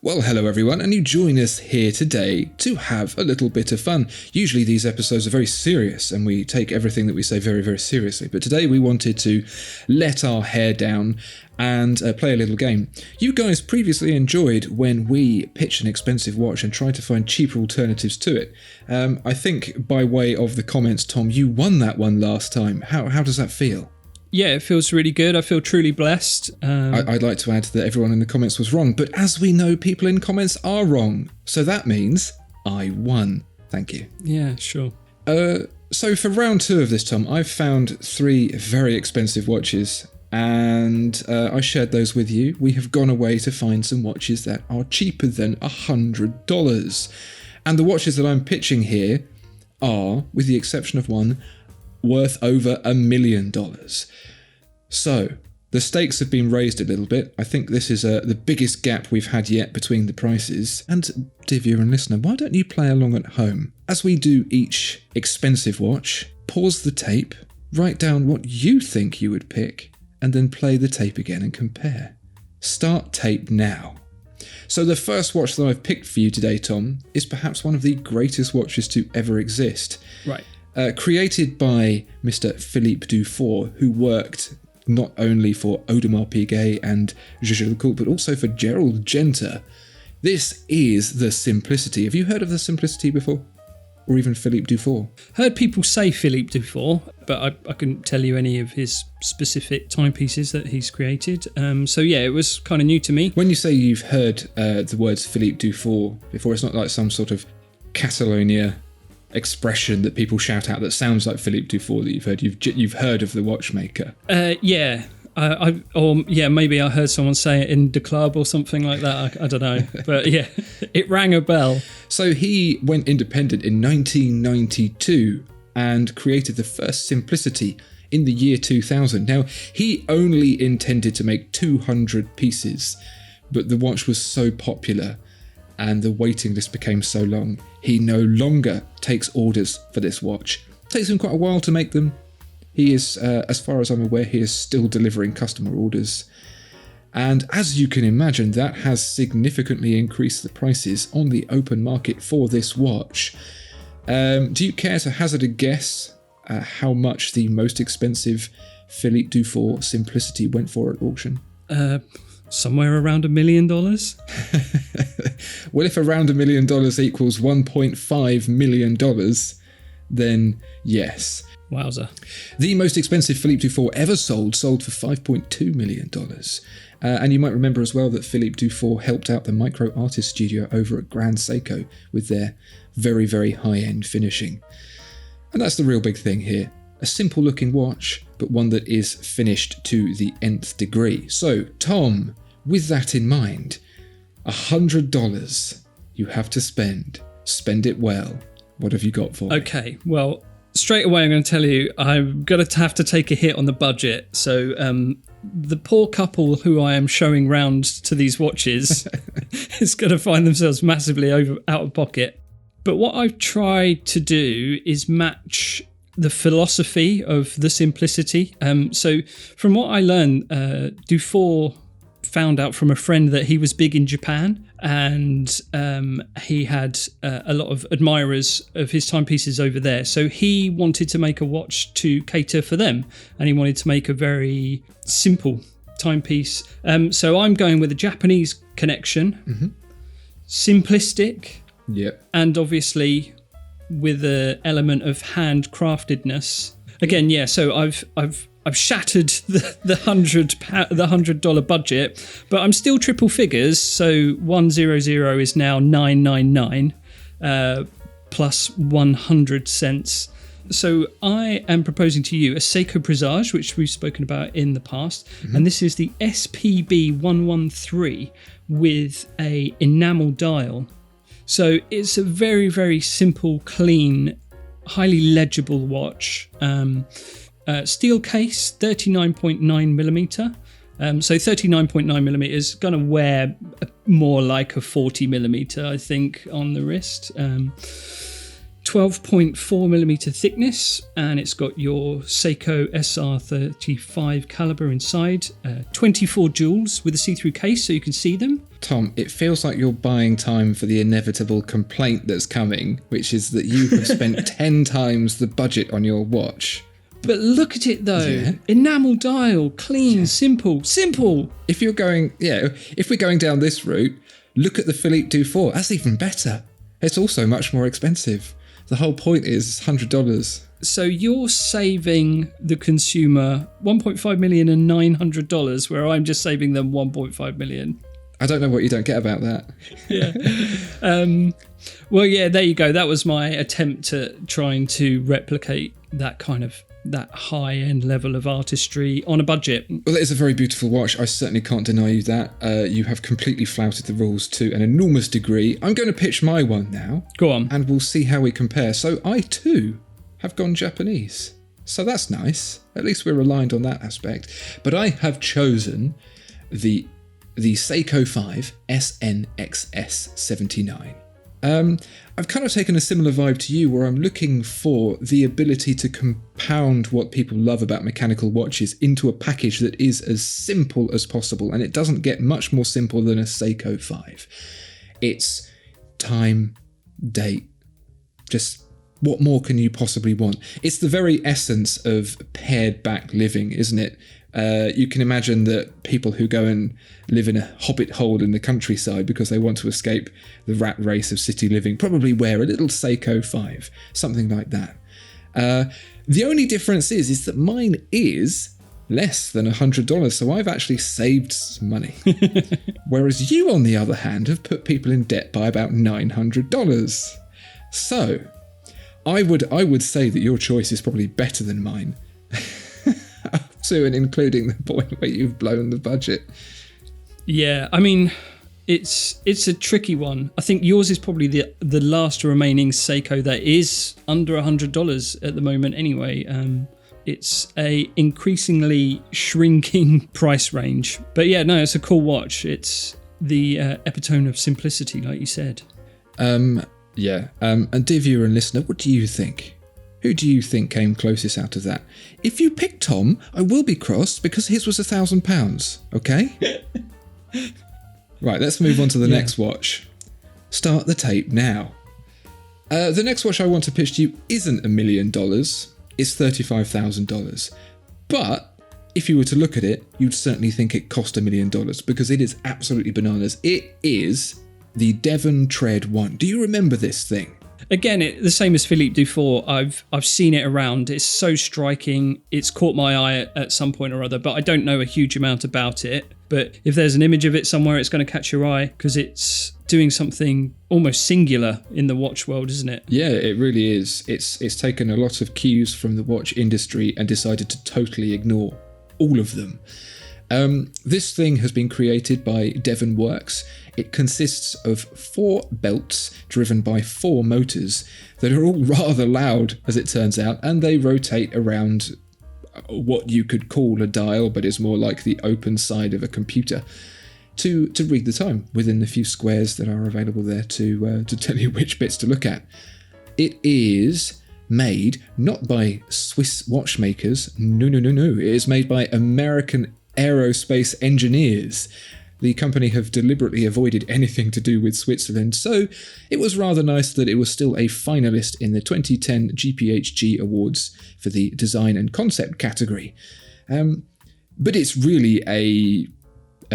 Well, hello everyone, and you join us here today to have a little bit of fun. Usually these episodes are very serious and we take everything that we say very, very seriously, but today we wanted to let our hair down and play a little game. You guys previously enjoyed when we pitched an expensive watch and tried to find cheaper alternatives to it. I think by way of the comments, Tom, you won that one last time. How does that feel? Yeah, it feels really good. I feel truly blessed. I'd like to add that everyone in the comments was wrong, but as we know, people in comments are wrong. So that means I won. Thank you. Yeah, sure. So for round 2 of this, Tom, I've found 3 very expensive watches and I shared those with you. We have gone away to find some watches that are cheaper than $100. And the watches that I'm pitching here are, with the exception of one, worth over $1 million. So the stakes have been raised a little bit. I think this is the biggest gap we've had yet between the prices. And dear viewer and listener, why don't you play along at home? As we do each expensive watch, pause the tape, write down what you think you would pick, and then play the tape again and compare. Start tape now. So the first watch that I've picked for you today, Tom, is perhaps one of the greatest watches to ever exist. Right. Created by Mr. Philippe Dufour, who worked not only for Audemars Piguet and Jaeger LeCoultre, but also for Gerald Genta. This is the Simplicity. Have you heard of the Simplicity before? Or even Philippe Dufour? Heard people say Philippe Dufour, but I couldn't tell you any of his specific timepieces that he's created. So yeah, it was kind of new to me. When you say you've heard the words Philippe Dufour before, it's not like some sort of Catalonia expression that people shout out that sounds like Philippe Dufour that you've heard. You've heard of the watchmaker. Yeah. Maybe I heard someone say it in the club or something like that. I don't know. But yeah, it rang a bell. So he went independent in 1992 and created the first Simplicity in the year 2000. Now, he only intended to make 200 pieces, but the watch was so popular and the waiting list became so long, he no longer takes orders for this watch. It takes him quite a while to make them. He is, as far as I'm aware, he is still delivering customer orders. And as you can imagine, that has significantly increased the prices on the open market for this watch. Do you care to hazard a guess at how much the most expensive Philippe Dufour Simplicity went for at auction? Somewhere around $1 million. Well, if around $1 million equals $1.5 million, then yes. Wowza. The most expensive Philippe Dufour ever sold for $5.2 million. And you might remember as well that Philippe Dufour helped out the Micro Artist Studio over at Grand Seiko with their very, very high-end finishing. And that's the real big thing here. A simple looking watch, but one that is finished to the nth degree. So, Tom, with that in mind, $100 you have to spend. Spend it well. What have you got for me? Okay, well, straight away I'm going to tell you I'm going to have to take a hit on the budget. So the poor couple who I am showing round to these watches is going to find themselves massively out of pocket. But what I've tried to do is match the philosophy of the Simplicity. So from what I learned, Dufour found out from a friend that he was big in Japan, and he had a lot of admirers of his timepieces over there. So he wanted to make a watch to cater for them, and he wanted to make a very simple timepiece. So I'm going with a Japanese connection, simplistic, and obviously with an element of handcraftedness. Again, yeah. So I've shattered the $100 budget, but I'm still triple figures. So 100 is now 999 plus 100 cents. So I am proposing to you a Seiko Presage, which we've spoken about in the past, and this is the SPB 113 with a enamel dial. So it's a very, very simple, clean, highly legible watch. Steel case, 39.9 millimeter. So 39.9 millimeters, going to wear more like a 40 millimeter, I think, on the wrist. 12.4 millimeter thickness, and it's got your Seiko SR35 caliber inside, 24 jewels with a see-through case so you can see them. Tom, it feels like you're buying time for the inevitable complaint that's coming, which is that you have spent 10 times the budget on your watch. But look at it though, enamel dial, clean, simple. If we're going down this route, look at the Philippe Dufour. That's even better. It's also much more expensive. The whole point is $100. So you're saving the consumer $1.5 million and $900, where I'm just saving them $1.5 million. I don't know what you don't get about that. Yeah. Well, yeah, there you go. That was my attempt at trying to replicate that high-end level of artistry on a budget. Well, it is a very beautiful watch. I certainly can't deny you that. You have completely flouted the rules to an enormous degree. I'm going to pitch my one now. Go on. And we'll see how we compare. So I, too, have gone Japanese. So that's nice. At least we're aligned on that aspect. But I have chosen the Seiko 5 SNXS 79. I've kind of taken a similar vibe to you, where I'm looking for the ability to compound what people love about mechanical watches into a package that is as simple as possible, and it doesn't get much more simple than a Seiko 5. It's time, date, just what more can you possibly want? It's the very essence of pared back living, isn't it? You can imagine that people who go and live in a hobbit hole in the countryside because they want to escape the rat race of city living probably wear a little Seiko 5, something like that. The only difference is that mine is less than $100, so I've actually saved some money. Whereas you, on the other hand, have put people in debt by about $900. So I would say that your choice is probably better than mine. To and including the point where you've blown the budget. Yeah, I mean, it's a tricky one. I think yours is probably the last remaining Seiko that is under $100 at the moment anyway. It's a increasingly shrinking price range. But yeah, no, it's a cool watch. It's the epitome of simplicity, like you said. And dear viewer and listener, what do you think? Who do you think came closest out of that? If you pick Tom, I will be cross because his was £1,000, okay? Right, let's move on to the next watch. Start the tape now. The next watch I want to pitch to you isn't $1 million, it's $35,000. But if you were to look at it, you'd certainly think it cost $1 million because it is absolutely bananas. It is the Devon Tread 1. Do you remember this thing? Again, the same as Philippe Dufour. I've seen it around. It's so striking. It's caught my eye at some point or other, but I don't know a huge amount about it. But if there's an image of it somewhere, it's going to catch your eye because it's doing something almost singular in the watch world, isn't it? Yeah, it really is. It's taken a lot of cues from the watch industry and decided to totally ignore all of them. This thing has been created by Devon Works. It consists of 4 belts driven by 4 motors that are all rather loud, as it turns out, and they rotate around what you could call a dial, but is more like the open side of a computer, to read the time within the few squares that are available there to tell you which bits to look at. It is made not by Swiss watchmakers, no. It is made by American aerospace engineers. The company have deliberately avoided anything to do with Switzerland, so it was rather nice that it was still a finalist in the 2010 GPHG Awards for the Design and Concept category. But it's really a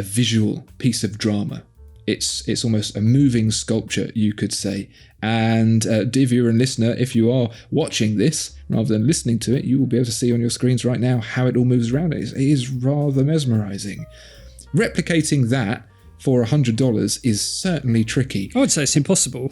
visual piece of drama. It's almost a moving sculpture, you could say. And dear viewer and listener, if you are watching this rather than listening to it, you will be able to see on your screens right now how it all moves around. It is rather mesmerising. Replicating that for $100 is certainly tricky. I would say it's impossible.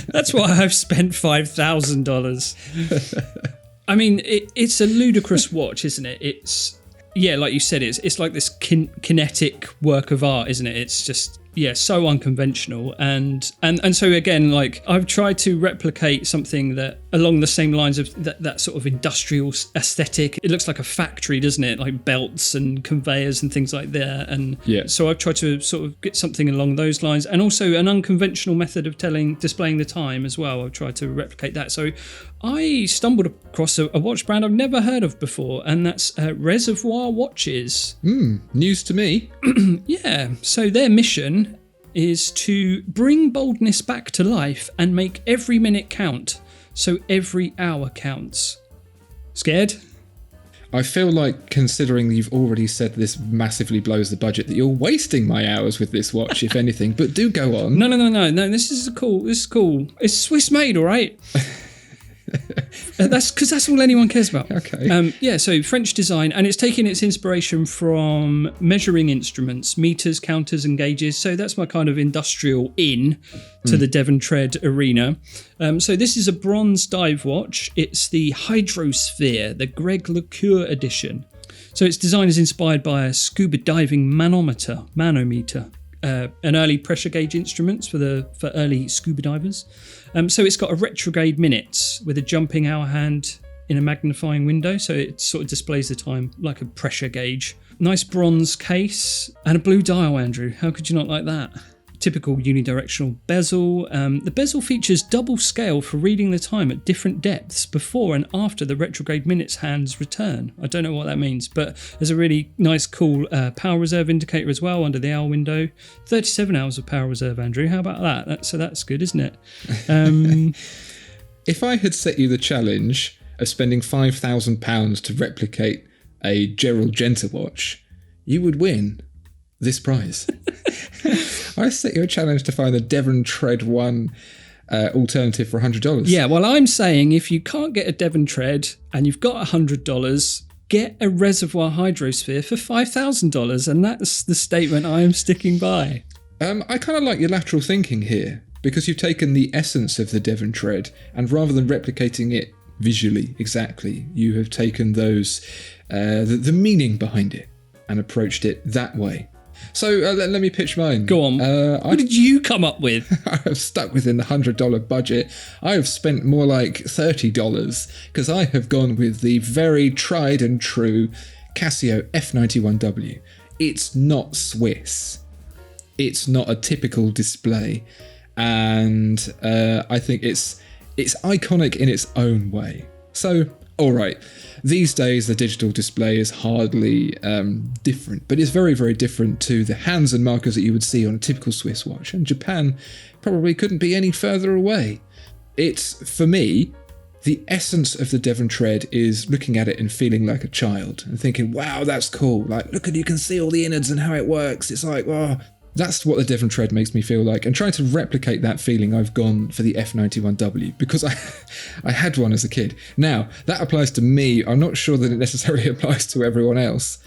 That's why I've spent $5,000. I mean, it's a ludicrous watch, isn't it? It's, yeah, like you said, it's like this kinetic work of art, isn't it? It's just, yeah, so unconventional. And so again, like, I've tried to replicate something that along the same lines of that sort of industrial aesthetic. It looks like a factory, doesn't it? Like belts and conveyors and things like that. And so I've tried to sort of get something along those lines, and also an unconventional method of displaying the time as well. I've tried to replicate that. So I stumbled across a watch brand I've never heard of before, and that's Reservoir Watches. News to me. Yeah. So their mission is to bring boldness back to life and make every minute count. So every hour counts. Scared? I feel like, considering you've already said this massively blows the budget, that you're wasting my hours with this watch, if anything. But do go on. No. This is cool. It's Swiss made, all right? That's all anyone cares about. Okay. So French design, and it's taking its inspiration from measuring instruments, meters, counters, and gauges. So that's my kind of industrial in to the Devon Tread arena. So this is a bronze dive watch. It's the Hydrosphere, the Greg LeCoeur edition. So its design is inspired by a scuba diving manometer, an early pressure gauge instruments for early scuba divers. So it's got a retrograde minutes with a jumping hour hand in a magnifying window, so it sort of displays the time like a pressure gauge. Nice bronze case and a blue dial, Andrew. How could you not like that? Typical unidirectional bezel. The bezel features double scale for reading the time at different depths before and after the retrograde minutes hand's return. I don't know what that means, but there's a really nice, cool power reserve indicator as well under the hour window. 37 hours of power reserve, Andrew. How about that? So that's good, isn't it? If I had set you the challenge of spending £5,000 to replicate a Gerald Genter watch, you would win this prize. I set you a challenge to find the Devon Tread 1 alternative for $100. Yeah, well, I'm saying if you can't get a Devon Tread and you've got $100, get a Reservoir Hydrosphere for $5,000, and that's the statement I am sticking by. I kind of like your lateral thinking here, because you've taken the essence of the Devon Tread, and rather than replicating it visually exactly, you have taken those the meaning behind it and approached it that way. So let me pitch mine. Go on. What did you come up with? I've stuck within the $100 budget. I have spent more like $30 because I have gone with the very tried and true Casio F91W. It's not Swiss. It's not a typical display. And I think it's iconic in its own way. So, all right. These days, the digital display is hardly different, but it's very, very different to the hands and markers that you would see on a typical Swiss watch. And Japan probably couldn't be any further away. It's, for me, the essence of the Devon Tread is looking at it and feeling like a child and thinking, wow, that's cool. Like, look, you can see all the innards and how it works. It's like, wow. That's what the Devon Tread makes me feel like. And trying to replicate that feeling, I've gone for the F91W because I had one as a kid. Now, that applies to me. I'm not sure that it necessarily applies to everyone else.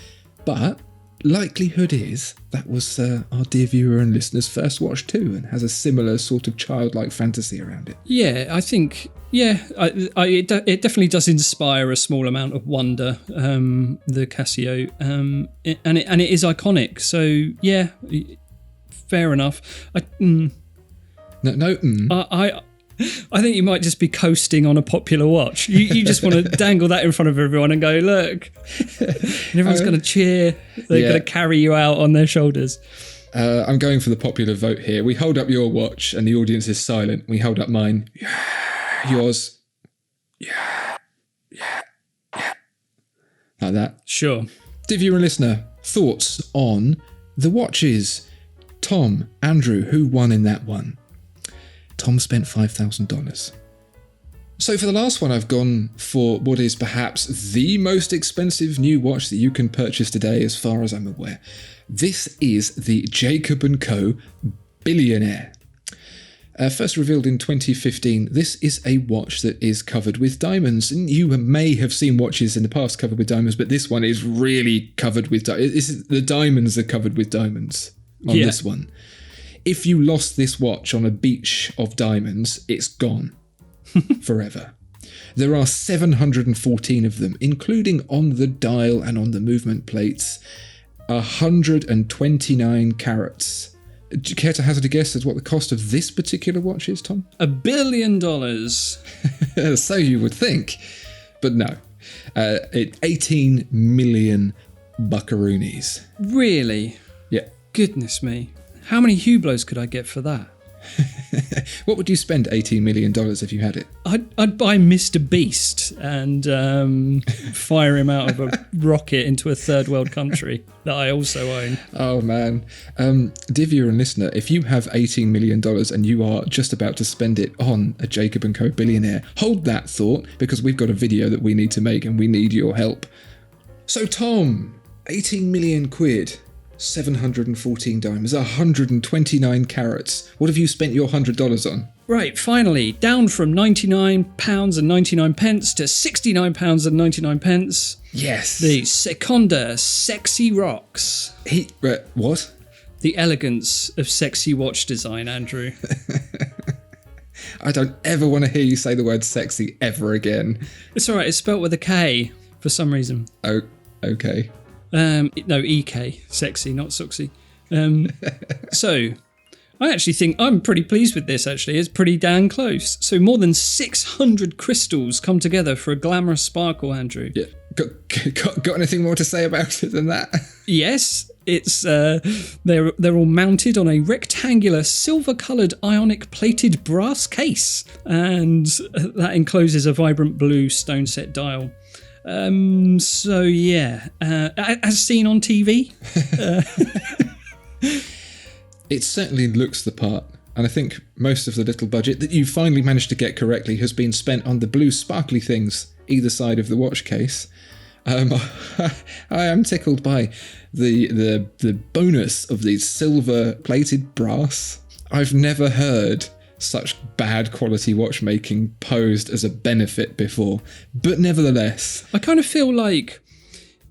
But likelihood is that was our dear viewer and listener's first watch too, and has a similar sort of childlike fantasy around it. Yeah, I think, it definitely does inspire a small amount of wonder, the Casio, and it is iconic. So, yeah, fair enough. I think you might just be coasting on a popular watch. You just want to dangle that in front of everyone and go, look. And everyone's going to cheer. They're going to carry you out on their shoulders. I'm going for the popular vote here. We hold up your watch and the audience is silent. We hold up mine. Yeah. Yours. Yeah. Like that. Sure. Dear viewer and listener, thoughts on the watches? Tom, Andrew, who won in that one? Tom spent $5,000. So for the last one, I've gone for what is perhaps the most expensive new watch that you can purchase today, as far as I'm aware. This is the Jacob & Co. Billionaire. First revealed in 2015, this is a watch that is covered with diamonds. And you may have seen watches in the past covered with diamonds, but this one is really covered with diamonds. The diamonds are covered with diamonds on this one. If you lost this watch on a beach of diamonds, it's gone forever. There are 714 of them, including on the dial and on the movement plates. 129 carats Do you care to hazard a guess at what the cost of this particular watch is, Tom? $1 billion. So you would think, but no. 18 million buckaroonies. Really? Yeah. Goodness me. How many Hublots could I get for that? What would you spend $18 million if you had it? I'd buy Mr. Beast and fire him out of a rocket into a third world country that I also own. Oh, man. Dear viewer and listener, if you have $18 million and you are just about to spend it on a Jacob & Co. billionaire, hold that thought, because we've got a video that we need to make and we need your help. So, Tom, 18 million quid. 714 diamonds, 129 carats. What have you spent your $100 on? Right, finally, down from £99.99 to £69.99. Yes. The Seconda Sexy Rocks. What? The elegance of sexy watch design, Andrew. I don't ever want to hear you say the word sexy ever again. It's all right, it's spelt with a K for some reason. Oh, okay. No, EK, sexy, not soxy. So, I actually think I'm pretty pleased with this, actually. It's pretty damn close. So more than 600 crystals come together for a glamorous sparkle, Andrew. Yeah. Got anything more to say about it than that? Yes, it's they're all mounted on a rectangular silver-coloured ionic plated brass case, and that encloses a vibrant blue stone-set dial. So yeah, as seen on TV. It certainly looks the part, and I think most of the little budget that you finally managed to get correctly has been spent on the blue sparkly things either side of the watch case. I am tickled by the bonus of these silver plated brass. I've never heard such bad quality watchmaking posed as a benefit before, but nevertheless, I kind of feel like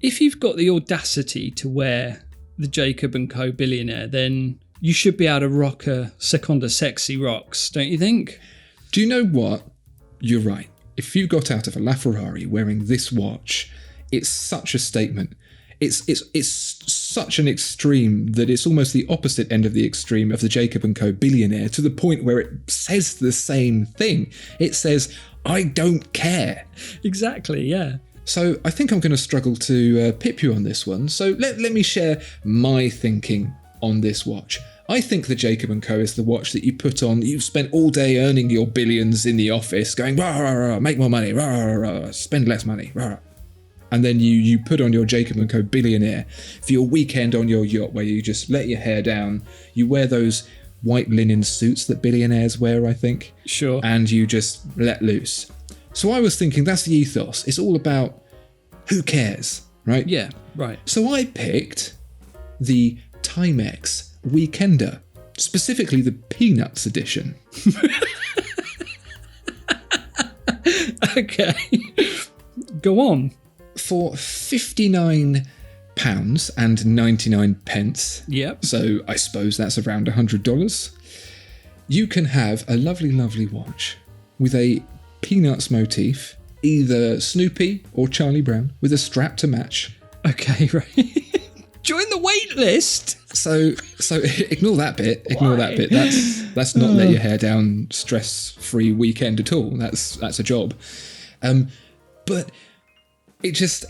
if you've got the audacity to wear the Jacob & Co. billionaire, then you should be able to rock a Seconda Sexy Rocks, don't you think? Do you know what? You're right. If you got out of a LaFerrari wearing this watch, it's such a statement. It's such an extreme that it's almost the opposite end of the extreme of the Jacob & Co. billionaire, to the point where it says the same thing. It says, I don't care. Exactly, yeah. So I think I'm going to struggle to pip you on this one. So let me share my thinking on this watch. I think the Jacob & Co. is the watch that you put on. You've spent all day earning your billions in the office going, rah, rah, rah, make more money, rah, rah, rah, spend less money, rah. And then you put on your Jacob & Co. billionaire for your weekend on your yacht, where you just let your hair down. You wear those white linen suits that billionaires wear, I think. Sure. And you just let loose. So I was thinking that's the ethos. It's all about who cares, right? Yeah, right. So I picked the Timex Weekender, specifically the Peanuts edition. Okay. Go on. For £59.99. Yep. So I suppose that's around $100. You can have a lovely, lovely watch with a Peanuts motif, either Snoopy or Charlie Brown, with a strap to match. Okay, right. Join the wait list. So ignore that bit. Ignore that bit. That's not let your hair down, stress-free weekend at all. That's a job. But it's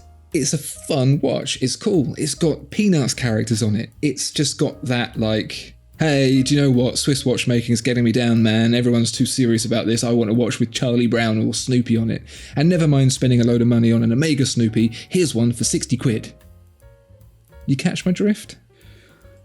a fun watch. It's cool. It's got Peanuts characters on it. It's just got that, like, hey, do you know what? Swiss watchmaking is getting me down, man. Everyone's too serious about this. I want a watch with Charlie Brown or Snoopy on it. And never mind spending a load of money on an Omega Snoopy. Here's one for 60 quid. You catch my drift?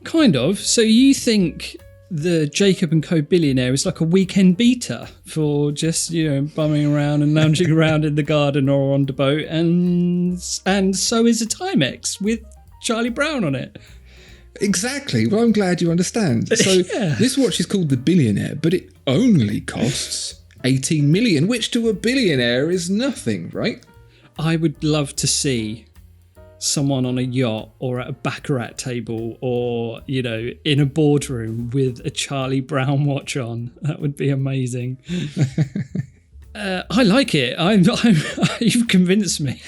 Kind of. So you think the Jacob & Co. billionaire is like a weekend beater for just, bumming around and lounging around in the garden or on the boat, and so is a Timex with Charlie Brown on it. Exactly. Well, I'm glad you understand. So Yeah. This watch is called the Billionaire, but it only costs 18 million, which to a billionaire is nothing, right? I would love to see someone on a yacht or at a baccarat table or, in a boardroom with a Charlie Brown watch on. That would be amazing. I like it. You've convinced me.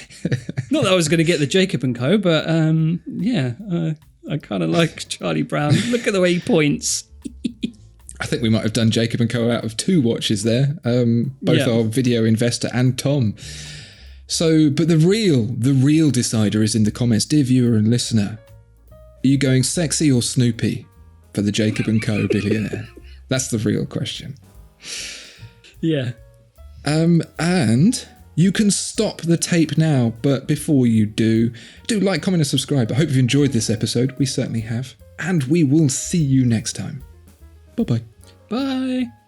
Not that I was going to get the Jacob & Co., but I kind of like Charlie Brown. Look at the way he points. I think we might have done Jacob & Co. out of 2 watches there, both our video investor and Tom. So, but the real decider is in the comments. Dear viewer and listener, are you going sexy or Snoopy for the Jacob & Co. billionaire? That's the real question. Yeah. And you can stop the tape now, but before you do like, comment and subscribe. I hope you've enjoyed this episode. We certainly have. And we will see you next time. Bye-bye. Bye.